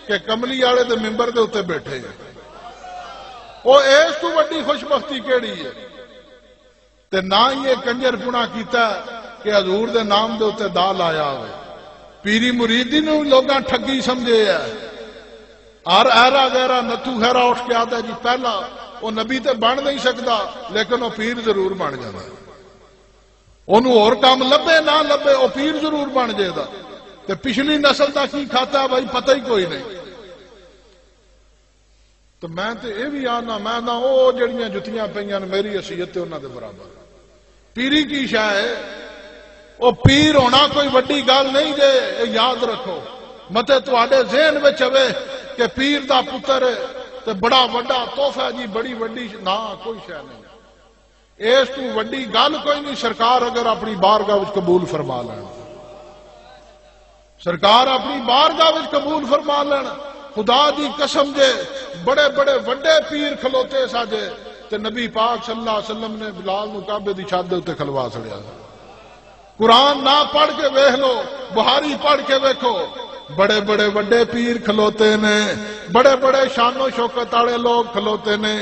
کہ کملی والے دے ممبر دے اتنے بیٹھے ہیں. وہ اس تو وڈی خوش بختی کیڑی ہے؟ تے نہ ہی یہ کنجر پنا کیتا کہ حضور دے نام دے اتنے دا لایا ہوئے. پیری مریدی نو لوگاں ٹھگی سمجھے ہے. ہر ایرا گہرا نتھو خیرا اٹھ کے آتا جی پہلا وہ نبی تے بن نہیں سکتا لیکن وہ پیر ضرور بن جاتا. انہوں اور کام لبے نہ لبے وہ پیر ضرور بن جائے گا. تے پچھلی نسل دا کی کھاتا ہے بھائی پتہ ہی کوئی نہیں. تو میں تے یہ بھی آنا میں نہ وہ جڑیاں جتیاں پہ میری حیثیت انہوں دے برابر. پیری کی شاہ ہے وہ پیر ہونا کوئی وڈی گل نہیں جے. یاد رکھو متے تواڈے ذہن وچ ہوے کہ پیر دا پتر تے بڑا وڈا تحفہ جی بڑی وڈی نہ کوئی شے نہیں. اس تو وڈی گل کوئی نہیں. سرکار اگر اپنی بارگاہ وچ قبول فرما لین سرکار اپنی بارگاہ وچ قبول فرما لین خدا دی قسم جے بڑے بڑے وڈے پیر کھلوتے ساجے تے نبی پاک صلی اللہ علیہ وسلم نے بلال نو کعبے دی چھت دے اوتے کھلوا چھڑیا. قرآن نہ پڑھ کے ویکھ لو بخاری پڑھ کے ویکھو بڑے بڑے وڈے پیر کھلوتے نے. بڑے بڑے شان و شوکت والے لوگ کھلوتے نے.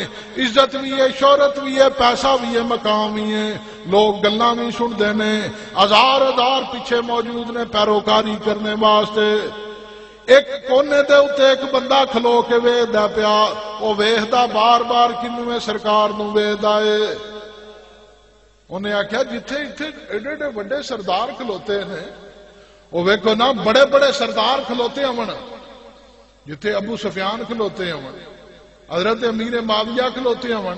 عزت بھی ہے شہرت بھی ہے پیسہ بھی ہے مقام بھی ہے. لوگ گلاں بھی سنتے نے. ہزار ہزار پیچھے موجود نے پیروکاری کرنے واسطے. ایک کونے دے اوتے ایک بندہ کھلو کے ویکھدا پیا وہ ویکھدا بار بار کنوں ہے سرکار نو ویکھدا ہے. انہیں آخیا جتھے اتنے ایڈے ایڈے وڈے سردار کھلوتے ہیں وہ ویکو نا بڑے بڑے سردار کھلوتے ہون. جتھے ابو سفیان کھلوتے ہون حضرت امیر معاویہ کھلوتے ہون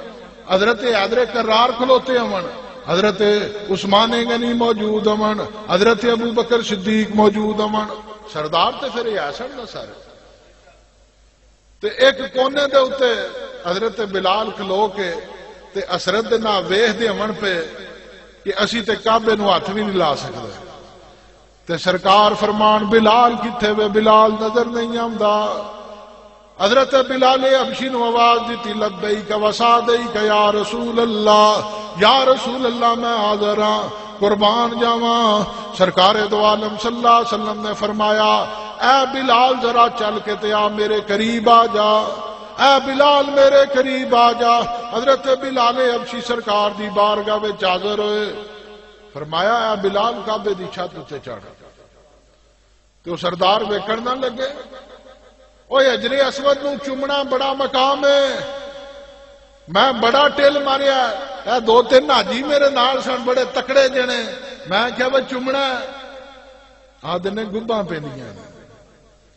حضرت حیدر کرار کھلوتے ہون حضرت عثمان غنی موجود ہون حضرت ابو بکر صدیق موجود ہون. سردار تے پھر یہ ایسا نہ سارے. تے ایک کونے دے اوتے حضرت بلال کھلو کے تے اسرت دے نہ ویکھ دے ہون پہ کہ اسی تے کعبے نو ہاتھ بھی نہیں لا سکدے. تے سرکار فرمان بلال کتھے وے بلال نظر نہیں آندا. حضرت بلال حبشی نو آواز دیتی لبیک و سعدیک یا رسول اللہ یا رسول اللہ میں حاضر ہاں قربان جاواں. سرکار دو عالم صلی اللہ علیہ وسلم نے فرمایا اے بلال ذرا چل کے تے آ میرے قریب آ جا. اے بلال میرے قریب آ جا. حضرت بلال حبشی سرکار دی بارگاہ وچ حاضر ہوئے. فرمایا اے بلال کعبے دی چھت تے چڑھ. تو سردار ویکھن نہ لگے اوے حجر اسود نو چومنا بڑا مقام ہے. میں بڑا ٹل ماریا اے دو تین حاجی میرے نال سن بڑے تکڑے جنے. میں کیا وہ چومنا آدھے نے گباں پیندیاں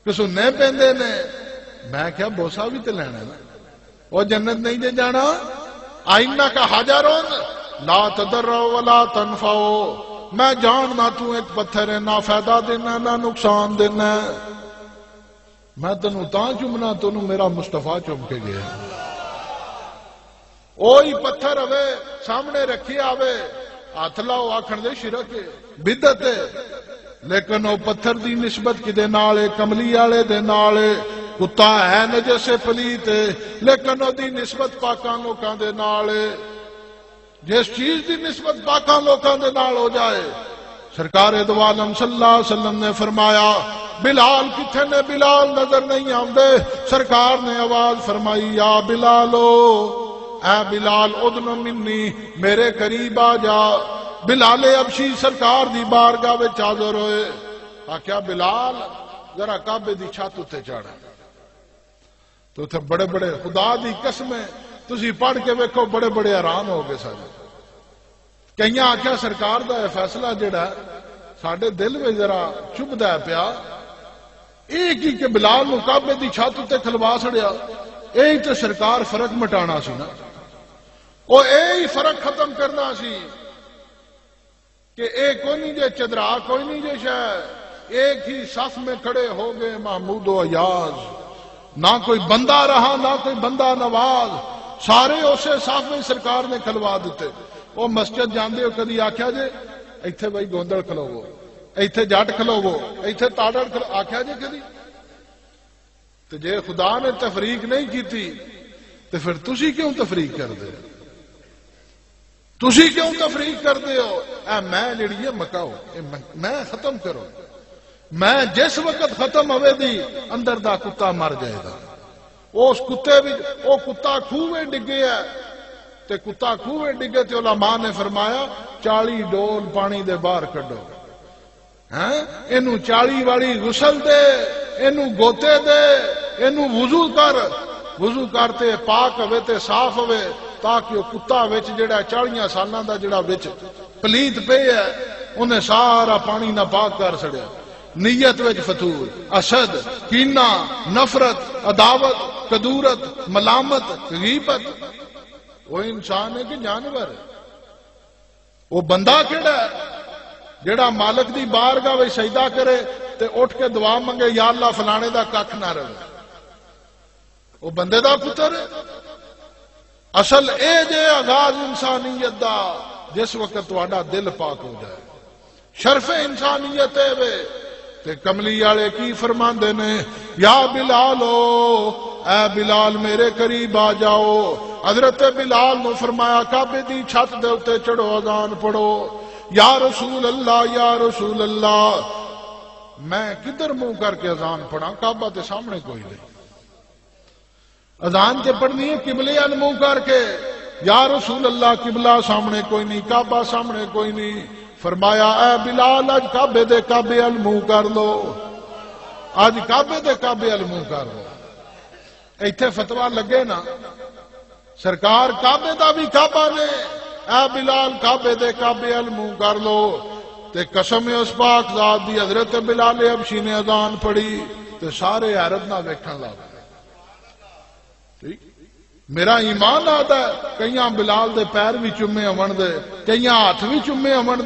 کسونے پیندے نے. میں کیا بوسا بھی تے لینا نا وہ جنت نہیں جے جانا. آئینہ کا حجرون لا تضروا ولا تنفعوا. میں جاننا تو ایک پتھر ہے نہ فائدہ دینا نہ نقصان دینا. میں تنوں تاں چومنا تنوں میرا مصطفیٰ چوم کے گیا. وہی پتھر ہوے سامنے رکھی آوے ہاتھ لاؤ آکھن دے شرک بدعت ہے. لیکن وہ پتھر دی نسبت کدے نال ہے کملی والے دے نال ہے. کتا ہے نجس پلیت لیکن وہ دی نسبت پاکاں لوکاں دے نال ہے. جس چیز دی نسبت پاکاں لوکاں دے نال ہو جائے. سرکار دو عالم صلی اللہ علیہ وسلم نے فرمایا بلال کتھے نے بلال نظر نہیں آندے. سرکار نے آواز فرمائی یا بلالو اے بلال ادن منی میرے قریب آ جا. بلال حبشی سرکار دی بارگاہ وچ حاضر ہوئے. آکھیا بلال ذرا کعبے دی چھت تے چڑھ. تو تھے بڑے بڑے خدا دی قسمیں تسی پڑھ کے ویکھو بڑے بڑے حیران ہو گئے سارے. کئی آخیا سرکار دا یہ فیصلہ جڑا ساڈے دل میں ذرا چبھدا ہے پیا. ایک ہی کہ بلال نو کعبے دی چھت تے کھلوا چھڑیا. یہی تو سرکار فرق مٹانا سی نا. وہ یہی فرق ختم کرنا سی کہ ایک کوئی نہیں جے چدرا کوئی نہیں جے شاید ایک ہی صف میں کھڑے ہو گئے محمود و ایاز. نہ کوئی بندہ رہا نہ کوئی بندہ نواز. سارے اسے صف میں سرکار نے کھلوا دیتے. وہ مسجد جاندے ہو کدی آخیا جے ایتھے بھائی گوندڑ کھلوو ایتھے جٹ کھلوو ایتھے تاڑڑ آخیا جے کدی. تو جے خدا نے تفریق نہیں کیتی تو پھر تسی کیوں تفریق کر دے تسی کیوں تفریق کر دے ہو. اے میں جڑی ہے مکاؤ میں ختم کرو. میں جس وقت ختم ہوئے دی اندر دا کتا مر جائے گا. اس کتے بھی وہ کتا کھوے ڈگے ہے تے کتا کھوے ڈگے تے علماء نے فرمایا 40 ڈول پانی دے باہر کڈو. اینو 40 والی غسل دے، اینو گوتے دے، اینو وضو کرتے پاک ہوئے تے صاف ہوئے تاکہ وہ کتا وچ جڑا 40 سالاں دا جڑا وچ پلیت پے ہے انہیں سارا پانی نہ پاک کر سڑیا. نیت وچ فتور، اسد، کینہ، نفرت، عداوت، کدورت، ملامت، غیبت. وہ انسان ہے کہ جانور ہے؟ وہ بندہ کیڑا ہے جڑا مالک دی بارگاہ وچ سجدہ کرے تے اٹھ کے دعا منگے یا اللہ فلانے دا ککھ نہ رہے؟ وہ بندے دا پتر ہے. اصل اے جے آغاز انسانیت دا جس وقت تہاڈا دل پاک ہو جائے. شرف انسانیت ہے وے تے کملی والے کی فرماندے نے یا بلالو اے بلال میرے قریب آ جاؤ. حضرت بلال نو فرمایا کعبے دی چھت دے اوتے چڑھو اذان پڑھو. یا رسول اللہ یا رسول اللہ. میں کدھر منہ کر کے اذان پڑھا؟ کعبہ تے سامنے کوئی نہیں. اذان تے پڑھنی ہے قبلے ال منہ کر کے. یا رسول اللہ قبلہ سامنے کوئی نہیں، کعبہ سامنے کوئی نہیں. فرمایا اے بلال اج کعبے دے کعبے ال منہ کر لو، اج کعبے دے کعبے ال منہ کر لو. ایتھے فتوا لگے نا سرکار کعبے دا بھی کعبہ نے، اے بلال کعبے دے کعبے ال منہ کر لو. تے قسم اس پاک ذات دی حضرت بلال حبشی نے اذان پڑھی تے سارے حیرت نہ ویکھن لگ پئے. میرا ایمان آتا ہے کئیاں بلال دے پیر بھی چومے ہون دے، کئیاں ہاتھ بھی چومے ہون